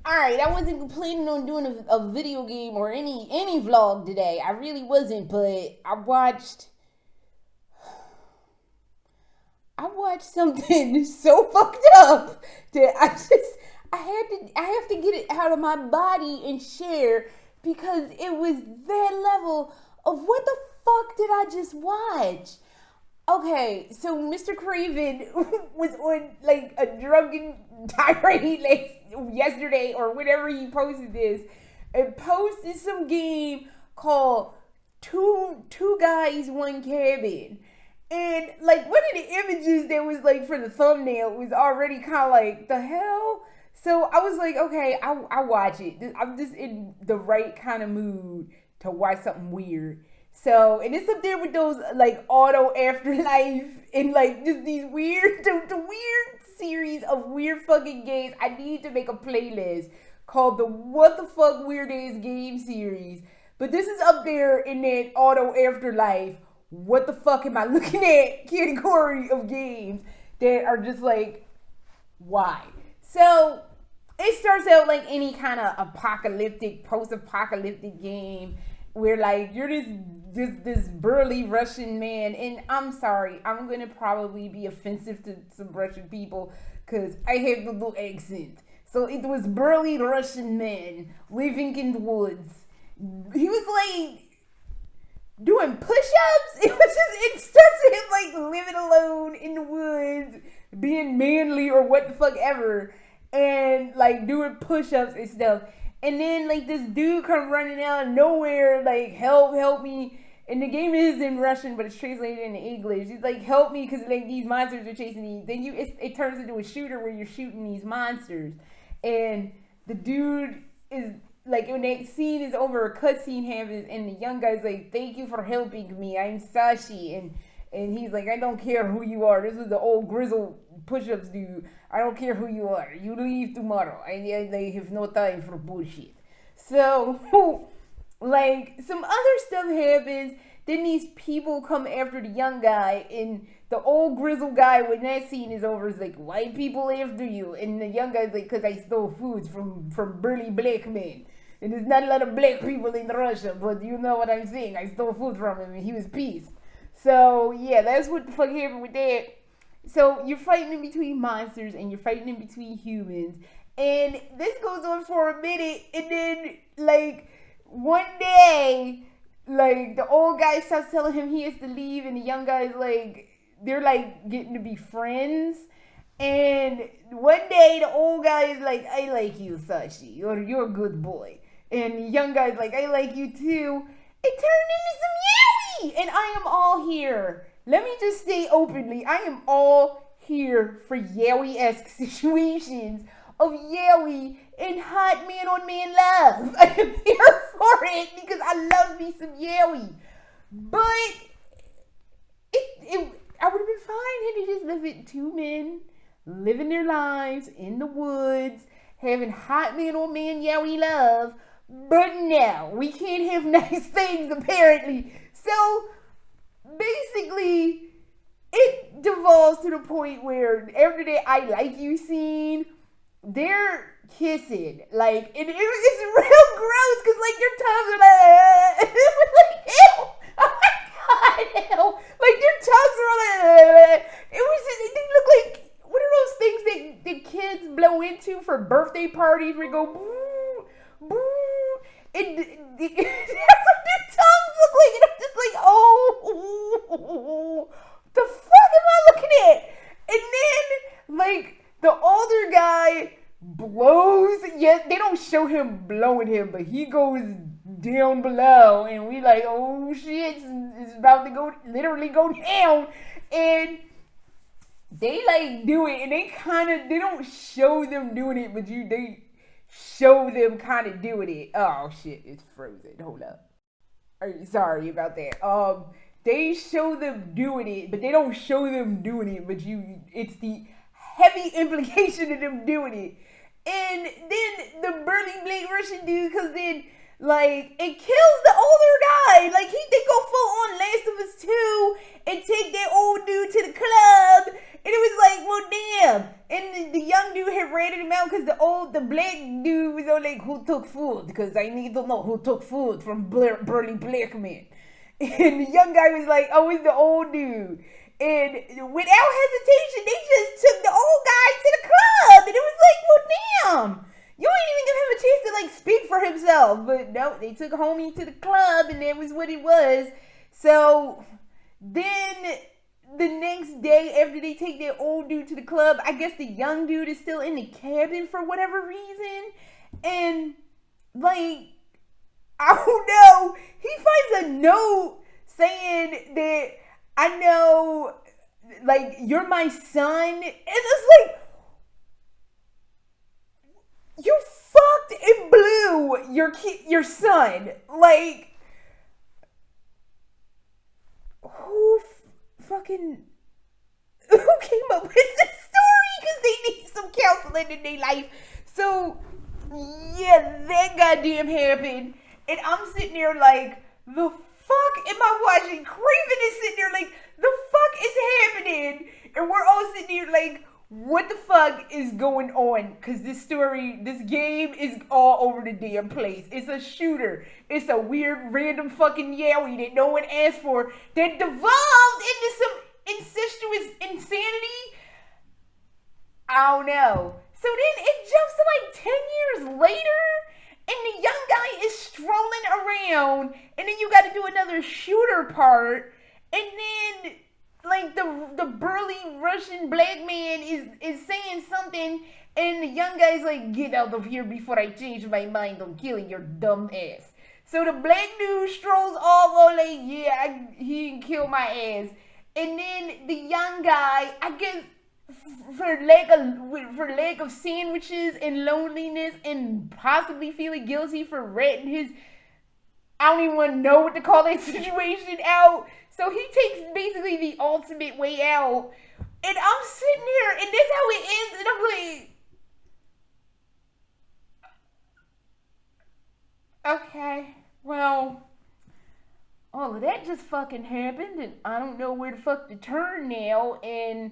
Alright, I wasn't planning on doing a video game or any vlog today. I really wasn't, but I watched something so fucked up that I have to get it out of my body and share because it was that level of what the fuck did I just watch? Okay, so Mr. Craven was on like a drunken tirade yesterday or whenever he posted this, and posted some game called Two Guys One Cabin. And like one of the images that was like for the thumbnail was already kind of like the hell. So I was like, okay, I watch it. I'm just in the right kind of mood to watch something weird. So, and it's up there with those like auto afterlife and like just these weird, the weird series of weird fucking games. I need to make a playlist called the What the Fuck Weird Ass Game series. But this is up there in that auto afterlife. What the fuck am I looking at category of games that are just like, why? So it starts out like any kind of apocalyptic, post-apocalyptic game where like you're this burly Russian man, and I'm sorry, I'm gonna probably be offensive to some Russian people because I have the little accent. So it was burly Russian man living in the woods. He was like doing push-ups. It starts with him like living alone in the woods, being manly or what the fuck ever, and like doing push-ups and stuff. And then like this dude come running out of nowhere, like help me. And the game is in Russian, but it's translated into English. He's like, help me, because like these monsters are chasing me. Then it turns into a shooter where you're shooting these monsters. And the dude is like, when that scene is over, a cutscene happens, and the young guy's like, thank you for helping me. I'm Sashi. And he's like, I don't care who you are. This is the old grizzled push-ups dude. I don't care who you are. You leave tomorrow. I have no time for bullshit. So, like, some other stuff happens. Then these people come after the young guy. And the old grizzled guy, when that scene is over, is like, white people after you. And the young guy's like, because I stole foods from burly black men. And there's not a lot of black people in Russia. But you know what I'm saying. I stole food from him and he was pissed. So, yeah, that's what the fuck happened with that. So, you're fighting in between monsters and you're fighting in between humans. And this goes on for a minute. And then, like, one day, like, the old guy starts telling him he has to leave. And the young guy's like, they're, like, getting to be friends. And one day, the old guy is like, I like you, Sashi. You're a good boy. And the young guy's like, I like you, too. It turned into some Yaoi, and I am all here. Let me just say openly, I am all here for Yaoi-esque situations of Yaoi and hot man-on-man love. I am here for it because I love me some Yaoi. But I would have been fine had it just lived two men living their lives in the woods, having hot man-on-man Yaoi love. But no, we can't have nice things apparently. So basically, it devolves to the point where after that I like you scene, they're kissing. Like, it's real gross because like their tongues are like, like ew. Oh my god, ew. Like their tongues are like, it was just, they look like what are those things that the kids blow into for birthday parties where you go boo, boo. That's what their tongues look like, and I'm just like, oh, the fuck am I looking at? And then, like, the older guy blows, yes, they don't show him blowing him, but he goes down below, and we like, oh shit, it's about to literally go down, and they like do it, and they don't show them doing it, but they show them kind of doing it. Oh shit, it's frozen. Hold up. Sorry about that. They show them doing it, but they don't show them doing it. But it's the heavy implication of them doing it. And then the burly black Russian dude comes in, Like, it kills the older guy. Like, they go full on Last of Us 2 and take that old dude to the club. And it was like, well, damn. And the young dude had ratted him out because the black dude was all like, who took food? Because I need to know who took food from burly black men. And the young guy was like, oh, it's the old dude. And without hesitation, they just took the old guy to the club. And it was like, well, damn. You ain't even give him a chance to, like, speak for himself. But no, they took homie to the club, and that was what it was. So then the next day, after they take that old dude to the club, I guess the young dude is still in the cabin for whatever reason. And, like, I don't know. He finds a note saying that, I know, like, you're my son. And it's like, you fucked and blew your son. Like, who came up with this story? Because they need some counseling in their life. So, yeah, that goddamn happened. And I'm sitting there like, the fuck am I watching? Craven is sitting there like, the fuck is happening? And we're all sitting here like, what the fuck is going on? Because this game is all over the damn place. It's a shooter. It's a weird, random fucking yaoi that no one asked for that devolved into some incestuous insanity. I don't know. So then it jumps to like 10 years later, and the young guy is strolling around, and then you got to do another shooter part, and then like the burly Russian black man is saying something, and the young guy's like, get out of here before I change my mind on killing your dumb ass. So the black dude strolls off, all like, yeah, he didn't kill my ass. And then the young guy, I guess, for lack of sandwiches and loneliness and possibly feeling guilty for ratting his, I don't even want to know what to call that situation out. So he takes basically the ultimate way out. And I'm sitting here, and that's how it ends. And I'm like, okay, well, all of that just fucking happened. And I don't know where the fuck to turn now. And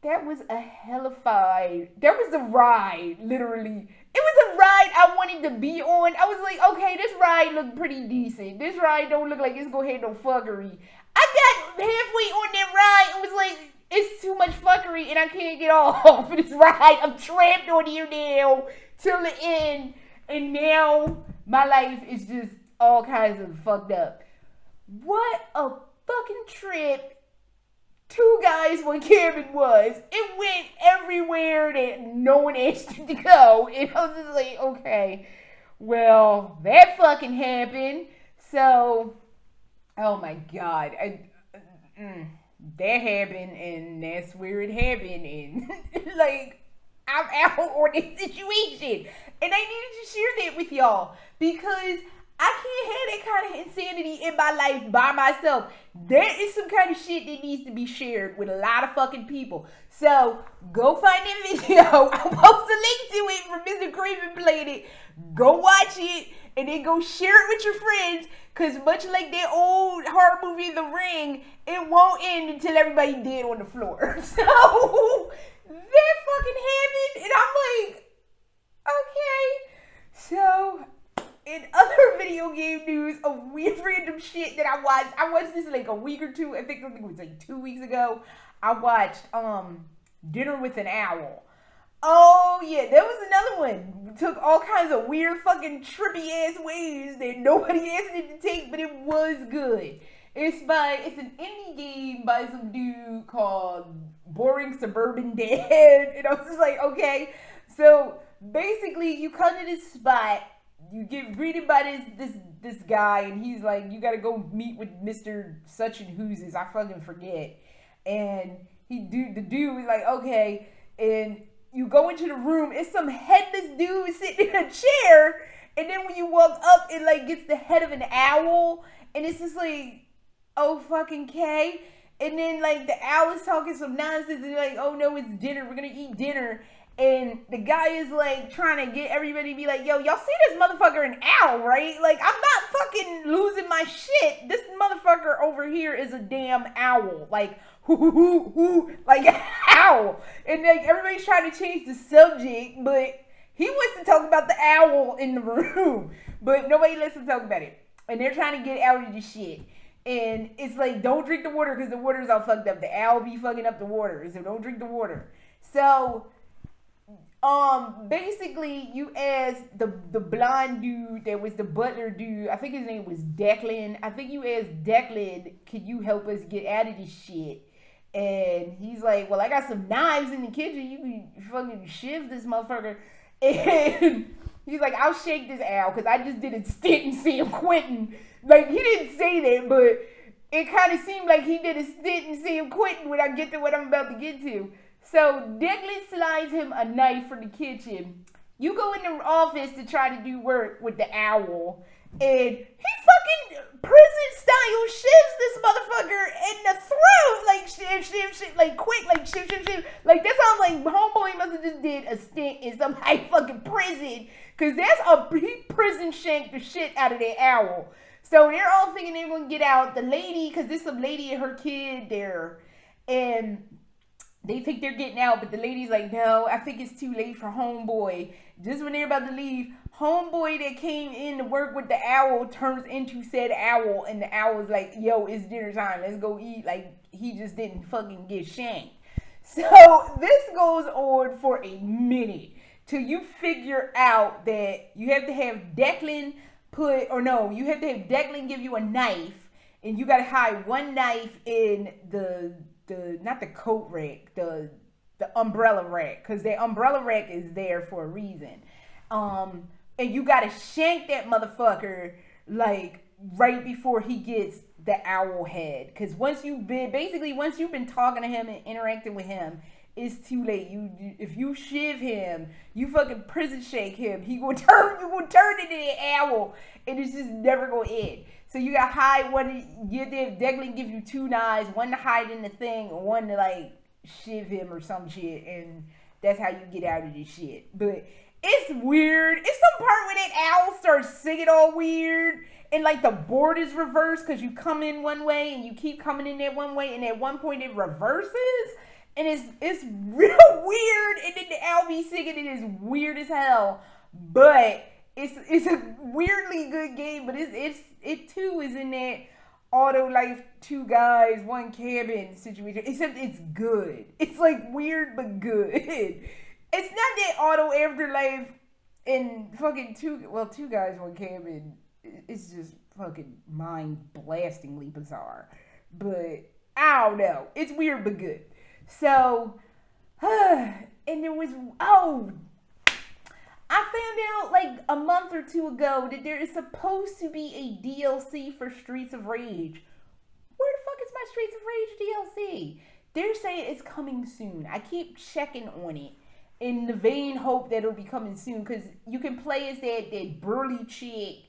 that was a hellified. That was a ride, literally. It was a ride I wanted to be on. I was like, okay, this ride looked pretty decent. This ride don't look like it's gonna have no fuckery. I got halfway on that ride and was like, it's too much fuckery and I can't get off of this ride. I'm trapped on here now till the end. And now my life is just all kinds of fucked up. What a fucking trip Two Guys, One Cabin was. It went everywhere that no one asked it to go. And I was just like, okay, well, that fucking happened. So, oh my God. That happened, and that's where it happened. And, like, I'm out on this situation. And I needed to share that with y'all because I can't have that kind of insanity in my life by myself. There is some kind of shit that needs to be shared with a lot of fucking people. So, go find that video. I'll post a link to it from Mr. Craven Played It. Go watch it, and then go share it with your friends. Because much like that old horror movie, The Ring, it won't end until everybody dead on the floor. So, that fucking happened, and I'm like, okay. So, in other video game news of weird random shit that I watched this like a week or two. I think it was like 2 weeks ago. I watched Dinner with an Owl. Oh yeah, there was another one. Took all kinds of weird fucking trippy ass ways that nobody asked it to take, but it was good. It's an indie game by some dude called Boring Suburban Dad. And I was just like, okay. So basically you come to this spot. You get greeted by this guy, and he's like, you gotta go meet with Mr. Such and who's I fucking forget. And the dude was like, okay, and you go into the room, it's some headless dude sitting in a chair, and then when you walk up, it like gets the head of an owl, and it's just like, oh fucking K. And then like the owl is talking some nonsense, and you're like, oh no, it's dinner, we're gonna eat dinner. And the guy is like trying to get everybody to be like, yo, y'all see this motherfucker an owl, right? Like, I'm not fucking losing my shit. This motherfucker over here is a damn owl. Like, hoo, like an owl. And like everybody's trying to change the subject, but he wants to talk about the owl in the room. But nobody lets him talk about it. And they're trying to get out of this shit. And it's like, don't drink the water because the water's all fucked up. The owl be fucking up the water. So don't drink the water. So, basically, you asked the blonde dude that was the butler dude. I think his name was Declan. I think you asked Declan, can you help us get out of this shit? And he's like, well, I got some knives in the kitchen. You can fucking shiv this motherfucker. And he's like, I'll shake this owl because I just did a stint in San Quentin. Like, he didn't say that, but it kind of seemed like he did a stint in San Quentin when I get to what I'm about to get to. So Declan slides him a knife from the kitchen. You go in the office to try to do work with the owl, and he fucking prison style shivs this motherfucker in the throat, like shiv, like quick, like shiv. Like that sounds like homeboy must have just did a stint in some high fucking prison, cause he prison shanked the shit out of that owl. So they're all thinking they're gonna get out. The lady, cause there's some lady and her kid there, and they think they're getting out, but the lady's like, no, I think it's too late for homeboy. Just when they're about to leave, homeboy that came in to work with the owl turns into said owl, and the owl's like, yo, it's dinner time, let's go eat. Like, he just didn't fucking get shanked. So this goes on for a minute till you figure out that you have to have Declan you have to have Declan give you a knife, and you gotta hide one knife in the not the coat rack, the umbrella rack, because the umbrella rack is there for a reason. And you gotta shank that motherfucker like right before he gets the owl head. Because once you've been talking to him and interacting with him, it's too late. If you shiv him, you fucking prison shake him, you gonna turn into an owl, and it's just never gonna end. So you gotta hide you have Declan give you two knives, one to hide in the thing, and one to like shiv him or some shit, and that's how you get out of this shit. But it's weird. It's some part where that owl starts singing all weird, and like the board is reversed because you come in one way and you keep coming in that one way, and at one point it reverses, and it's real weird, and then the owl be singing, it is weird as hell. But it's a weirdly good game, but it too is in that auto life, two guys, one cabin situation, except it's good. It's like weird but good. It's not that auto afterlife and fucking two guys, one cabin. It's just fucking mind blastingly bizarre. But I don't know. It's weird but good. So, and there was, I found out like a month or two ago that there is supposed to be a DLC for Streets of Rage. Where the fuck is my Streets of Rage DLC? They're saying it's coming soon. I keep checking on it in the vain hope that it'll be coming soon, because you can play as that burly chick,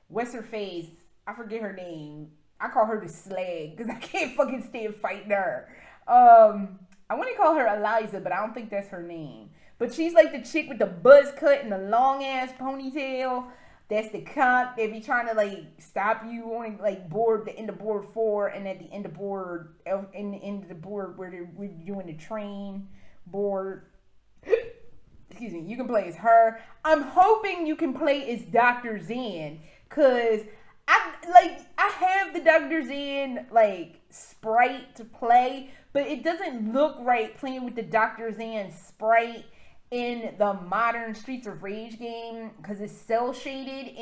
what's her face? I forget her name. I call her the slag because I can't fucking stand fighting her. I want to call her Eliza, but I don't think that's her name. But she's like the chick with the buzz cut and the long ass ponytail. That's the cop. They be trying to like stop you on like the end of board 4, and at the end of the board where they're doing the train board. Excuse me. You can play as her. I'm hoping you can play as Dr. Zan, cause I have the Dr. Zan like sprite to play, but it doesn't look right playing with the Dr. Zan sprite in the modern Streets of Rage game, because it's cell shaded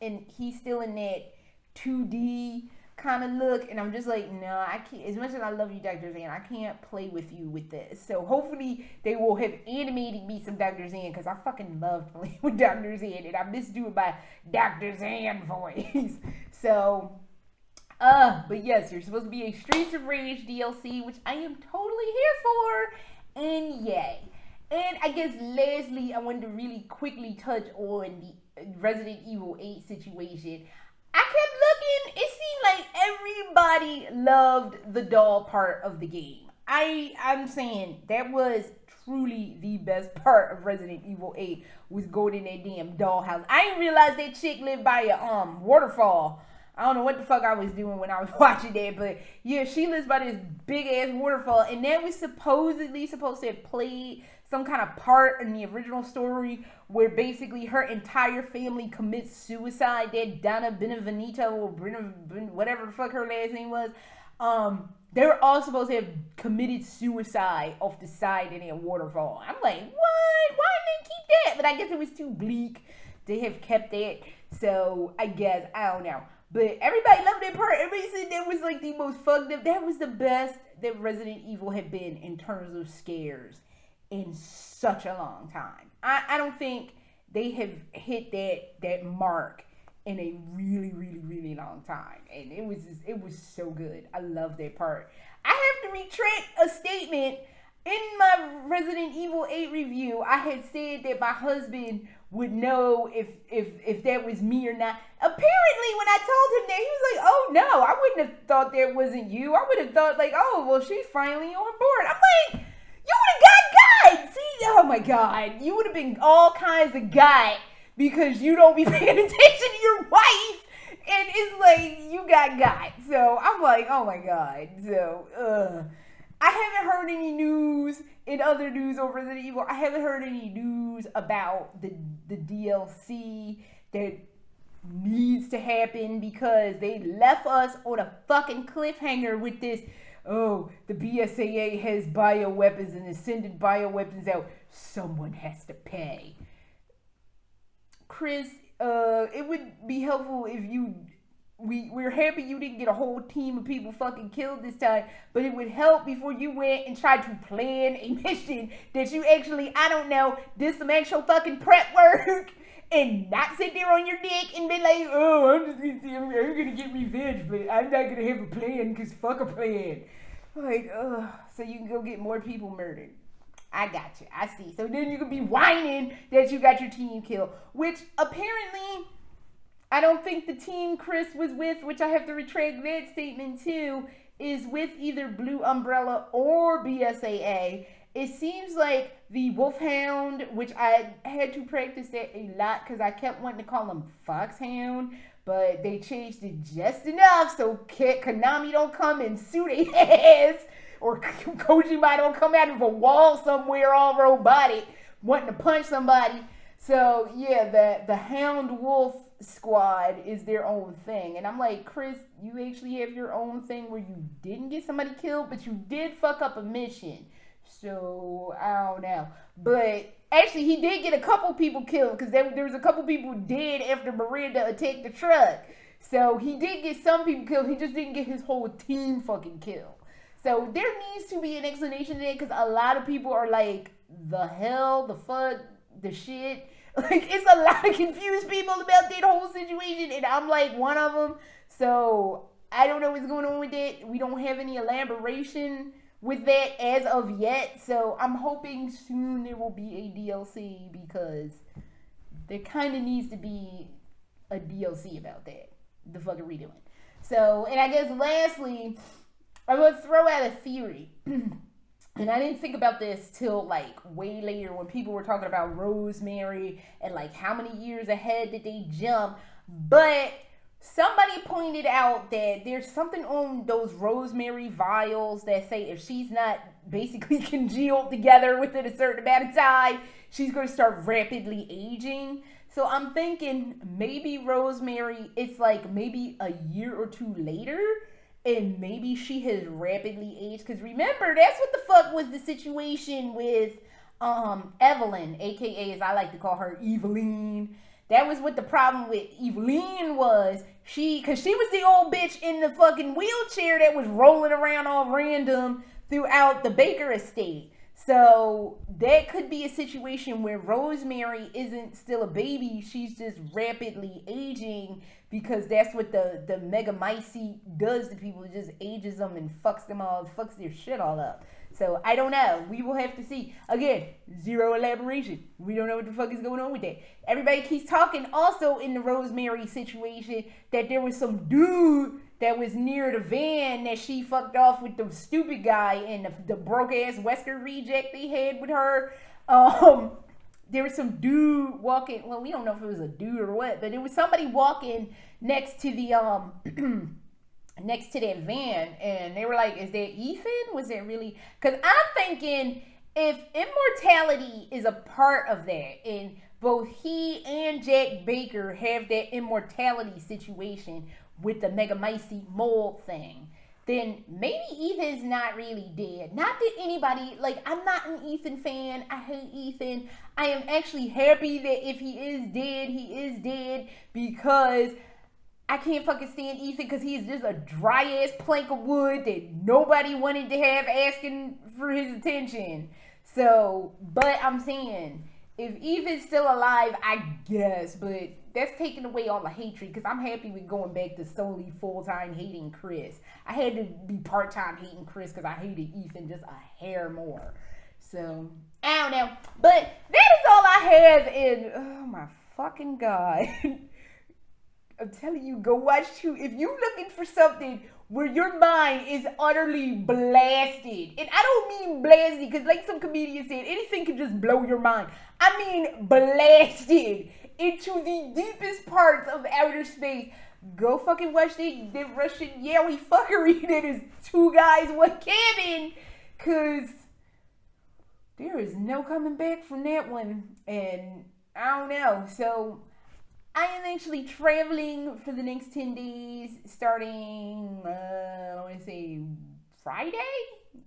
and he's still in that 2D kind of look, and I'm just like, no, I can't. As much as I love you, Dr. Zan, I can't play with you with this. So hopefully they will have animated me some Dr. Zan, because I fucking love playing with Dr. Zan, and I miss doing my Dr. Zan voice. So but yes, there's supposed to be a Streets of Rage DLC, which I am totally here for, and yay. And I guess lastly, I wanted to really quickly touch on the Resident Evil 8 situation. I kept looking, it seemed like everybody loved the doll part of the game. I'm saying that was truly the best part of Resident Evil 8 was going in that damn dollhouse. I didn't realize that chick lived by a waterfall. I don't know what the fuck I was doing when I was watching that, but yeah, she lives by this big ass waterfall, and that was supposedly supposed to have played some kind of part in the original story where basically her entire family commits suicide. That Donna Benevenito or whatever the fuck her last name was, they were all supposed to have committed suicide off the side of that waterfall. I'm like, what? Why didn't they keep that? But I guess it was too bleak. They have kept that, so I guess I don't know. But everybody loved that part. Everybody said that was like the most fucked up. That was the best that Resident Evil had been in terms of scares in such a long time. I don't think they have hit that mark in a really, really, really long time. And it was so good. I love that part. I have to retract a statement. In my Resident Evil 8 review, I had said that my husband would know if that was me or not. Apparently, when I told him that, he was like, oh no, I wouldn't have thought that wasn't you. I would have thought like, oh, well, she's finally on board. I'm like, you would have got got. See, oh my God, you would have been all kinds of got because you don't be paying attention to your wife. And it's like, you got. So I'm like, oh my God. So, I haven't heard any news in other news over Resident Evil. I haven't heard any news about the DLC that needs to happen because they left us on a fucking cliffhanger with this. Oh, the BSAA has bioweapons and is sending bioweapons out. Someone has to pay. Chris, it would be helpful if you... We're happy you didn't get a whole team of people fucking killed this time, but it would help before you went and tried to plan a mission that you actually, I don't know, did some actual fucking prep work and not sit there on your dick and be like, oh, I'm gonna get revenge, but I'm not gonna have a plan because fuck a plan. Like, so you can go get more people murdered. I got you. I see. So then you can be whining that you got your team killed, which apparently... I don't think the team Chris was with, which I have to retract that statement too, is with either Blue Umbrella or BSAA. It seems like the Wolfhound, which I had to practice that a lot because I kept wanting to call him Foxhound, but they changed it just enough so Konami don't come and sue their ass, or Kojima don't come out of a wall somewhere all robotic wanting to punch somebody. So yeah, the Hound Wolf squad is their own thing. And I'm like, Chris, you actually have your own thing where you didn't get somebody killed, but you did fuck up a mission. So, I don't know. But actually, he did get a couple people killed because there was a couple people dead after Miranda attacked the truck. So, he did get some people killed. He just didn't get his whole team fucking killed. So, there needs to be an explanation to that because a lot of people are like, the hell, the fuck, the shit. Like, it's a lot of confused people about that whole situation, and I'm like one of them. So, I don't know what's going on with it. We don't have any elaboration with that as of yet. So, I'm hoping soon there will be a DLC because there kind of needs to be a DLC about that. The fuck are we doing? So, and I guess lastly, I'm going to throw out a theory. And I didn't think about this till like way later when people were talking about Rosemary and like how many years ahead did they jump. But somebody pointed out that there's something on those Rosemary vials that say if she's not basically congealed together within a certain amount of time, she's going to start rapidly aging. So I'm thinking maybe Rosemary, it's like maybe a year or two later. And maybe she has rapidly aged. Because remember, that's what the fuck was the situation with Evelyn, a.k.a. as I like to call her, Eveline. That was what the problem with Eveline was. Because she was the old bitch in the fucking wheelchair that was rolling around all random throughout the Baker estate. So that could be a situation where Rosemary isn't still a baby. She's just rapidly aging because that's what the Megamycete does to people. It just ages them and fucks their shit all up. So I don't know. We will have to see. Again, zero elaboration. We don't know what the fuck is going on with that. Everybody keeps talking also in the Rosemary situation that there was some dude that was near the van that she fucked off with the stupid guy and the broke ass Wesker reject they had with her. There was some dude walking. Well, we don't know if it was a dude or what, but it was somebody walking next to the next to that van, and they were like, "Is that Ethan? Was that really?" Because I'm thinking if immortality is a part of that, and both he and Jack Baker have that immortality situation with the Megamycete mold thing, then maybe Ethan's not really dead. Not that anybody, like, I'm not an Ethan fan. I hate Ethan. I am actually happy that if he is dead, he is dead, because I can't fucking stand Ethan because he is just a dry ass plank of wood that nobody wanted to have asking for his attention. So, but I'm saying, if Ethan's still alive, I guess, but that's taking away all the hatred, because I'm happy with going back to solely full-time hating Chris. I had to be part-time hating Chris because I hated Ethan just a hair more. So, I don't know. But that is all I have, and oh my fucking God. I'm telling you, go watch too. If you're looking for something where your mind is utterly blasted, and I don't mean blasted because, like some comedians said, anything can just blow your mind. I mean blasted into the deepest parts of outer space. Go fucking watch the Russian Yaoi fuckery that is 2 guys, 1 cabin, because there is no coming back from that one, and I don't know. So I am actually traveling for the next 10 days, starting, I want to say Friday?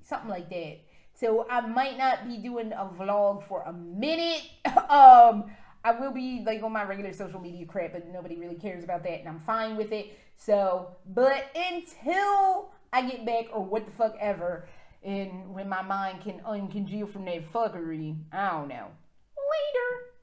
Something like that. So I might not be doing a vlog for a minute. I will be like on my regular social media crap, but nobody really cares about that, and I'm fine with it. So, but until I get back, or what the fuck ever, and when my mind can uncongeal from that fuckery, I don't know.